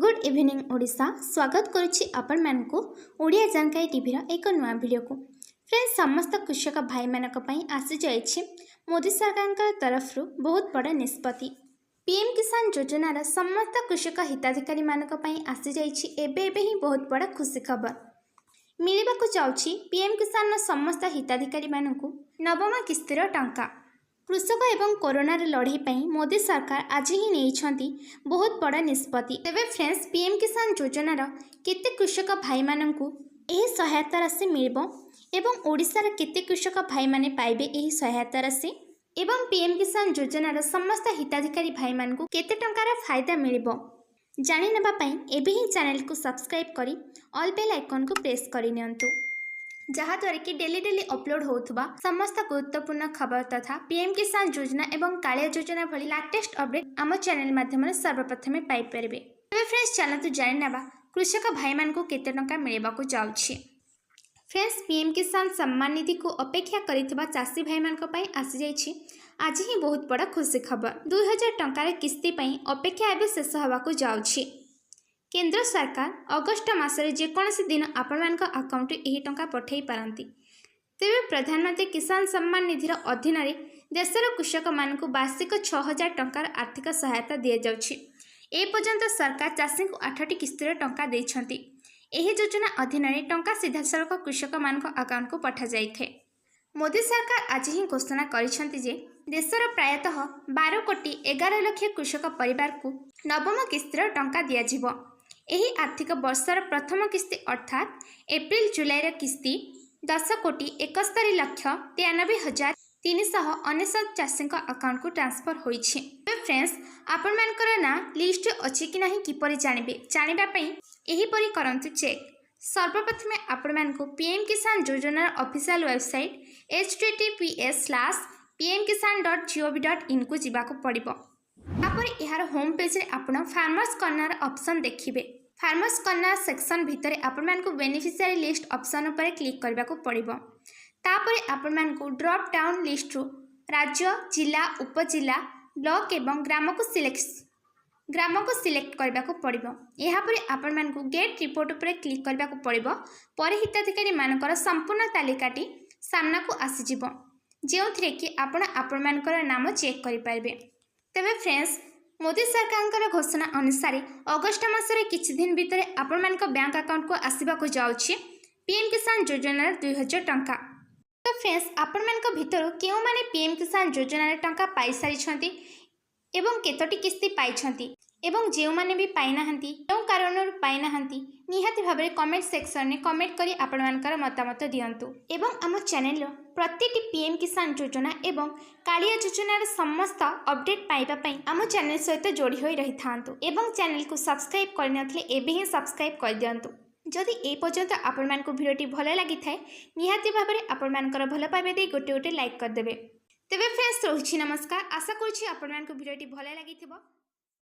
Good evening Odisha स्वागत करुच्ची आपण मानकु ओडिया जानकारी टीवी एक नुआ वीडियो को फ्रेंड्स समस्त कृषक भाई मानक पई आसी जाइछि मोदी सरकार का तरफ बहुत बड़ा निष्पत्ति पीएम किसान योजनार समस्त कृषक हिताधिकारी मानक पई आसी जाइछि एबे ही बहुत बड़ा खुशी खबर मिलिबाकु जाउछि पीएम किसान समस्त हिताधिकारी मानकु नवम किस्तीर टंका कृषक एवं कोरोना लड़ाई पर मोदी सरकार आज ही नहीं बहुत बड़ा निष्पत्ति तेरे फ्रेंड्स पीएम किसान योजनार केते कृषक भाई मानकु एही सहायता राशि मिलिबो एवं ओडिशार केते कृषक भाई माने पाइबे एही सहायता राशि एवं पीएम किसान योजनार समस्त हिताधिकारी भाई मानकु केते टंकार फायदा मिलिबो जानि नेबा पई एबे ही चैनल को सब्सक्राइब करी ऑल बेल आइकन को प्रेस करि नियंतु जहाँद्वारा कि डेली अपलोड होथुबा समस्त गुरुत्वपूर्ण खबर तथा पीएम किसान योजना एवं कालिया योजना भली लेटेस्ट अपडेट आम चैनल माध्यम सर्वप्रथम पाई परिबे। तबे फ्रेंड्स चलतु जानि नेबा कृषक भाई मान को केते टंका मिलेबाकू जाउछि। फ्रेंड्स पीएम किसान सम्मान निधि को अपेक्षा करिथिबा चासी भाई मान को पई आसी जाइछि आज ही बहुत बड़ा खुशी खबर 2000 टंकार किस्ती पई अपेक्षा एबे शेष होबाकू जाउछि। केंद्र सरकार अगस्ट मासरे जेकोसी दिन आपण अकाउंट यही टंका पठेई पारंती तेरे प्रधानमंत्री किसान सम्मान निधिर अधीन देशर कृषक मानक वार्षिक 6000 टंकार आर्थिक सहायता दि जाउछि। ए पर्यंत सरकार चाषी को 8टी किस्तीर टंका देइछंती। एही योजना अधीन टंका सीधा सड़क कृषक मानक अकाउंट को पठा जाइथे। मोदी सरकार आज ही घोषणा करिसेंती जे देशर प्रायतः 12 कोटी 11 लाख कृषक परिवार को नवम किस्तीर टंका दिया जिवो। एही आर्थिक वर्षर प्रथम किस्ती अर्थात एप्रिल जुलाई किस्ती 10 कोटी 71 लाख 93,399 चाषी अकाउंट को ट्रांसफर होइछि। फ्रेंड्स आपण मानकर ना लिस्ट अछि कि नहीं किपरि जानिबा पई एही परि करंतु चेक। सर्वप्रथम आपण मानकु पीएम किसान योजना ऑफिशियल वेबसाइट https:/pmkisan.gov.in को जिबाको पड़िबो। तापर यार होम पेज रे आपण फार्मर्स कॉर्नर ऑप्शन देखिबे। फार्मर्स कॉर्नर सेक्शन भितर आपण मानकु बेनिफिशियरी लिस्ट ऑप्शन ऊपर क्लिक करबाको पड़िबो। तापर आपण मानकु ड्रॉप डाउन लिस्ट रो राज्य जिला उपजिला ब्लॉक एवं ग्राम को सिलेक्ट करबाको पड़िबो। एहा परे आपण मानकु गेट रिपोर्ट ऊपर क्लिक करबाको पड़िबो। पर हिताधिकारी मानकर संपूर्ण तालिकाटी सामना को आसी जिवो जेउथिरे कि आपण मानकर नाम चेक करि पाइबे। तेबे फ्रेंड्स मोदी सरकार घोषणा अनुसार अगस्ट मासरे किछि दिन भितर आपण मानक बैंक अकाउंट को आसीबाको जाउछि पीएम किसान योजना 2000 टंका। तो फ्रेंड्स आपण मानक भितर केउ माने पीएम किसान योजना टंका पाई सारिछंती एवं केतोटी किस्ती पाइछंती एवं जेउ माने भी पाई नाहंती केउ कारणर पाई नाहंती निहाती भाबरे कमेंट सेक्शन में कमेंट करी आपण मानकर मतामत दियंतु एवं आम चैनल प्रतिटी पीएम किसान योजना एवं कालिया योजनार समस्त अपडेट पाइबा पई आम चैनल सहित जोड़ी होई रही थांतु एवं चैनल को सब्सक्राइब करनथले एबे ही सब्सक्राइब कर दियंतु। जदि ए पर्यंत आपण मानकु वीडियोटी भल लागि थाए निहाती भाबरे आपण मानकर भल पाइबे दे गोटे लाइक कर देबे। तेबे फ्रेंड्स रहुछि नमस्कार आशा करूछि आपण मानकु वीडियोटी भल लागिथिबो।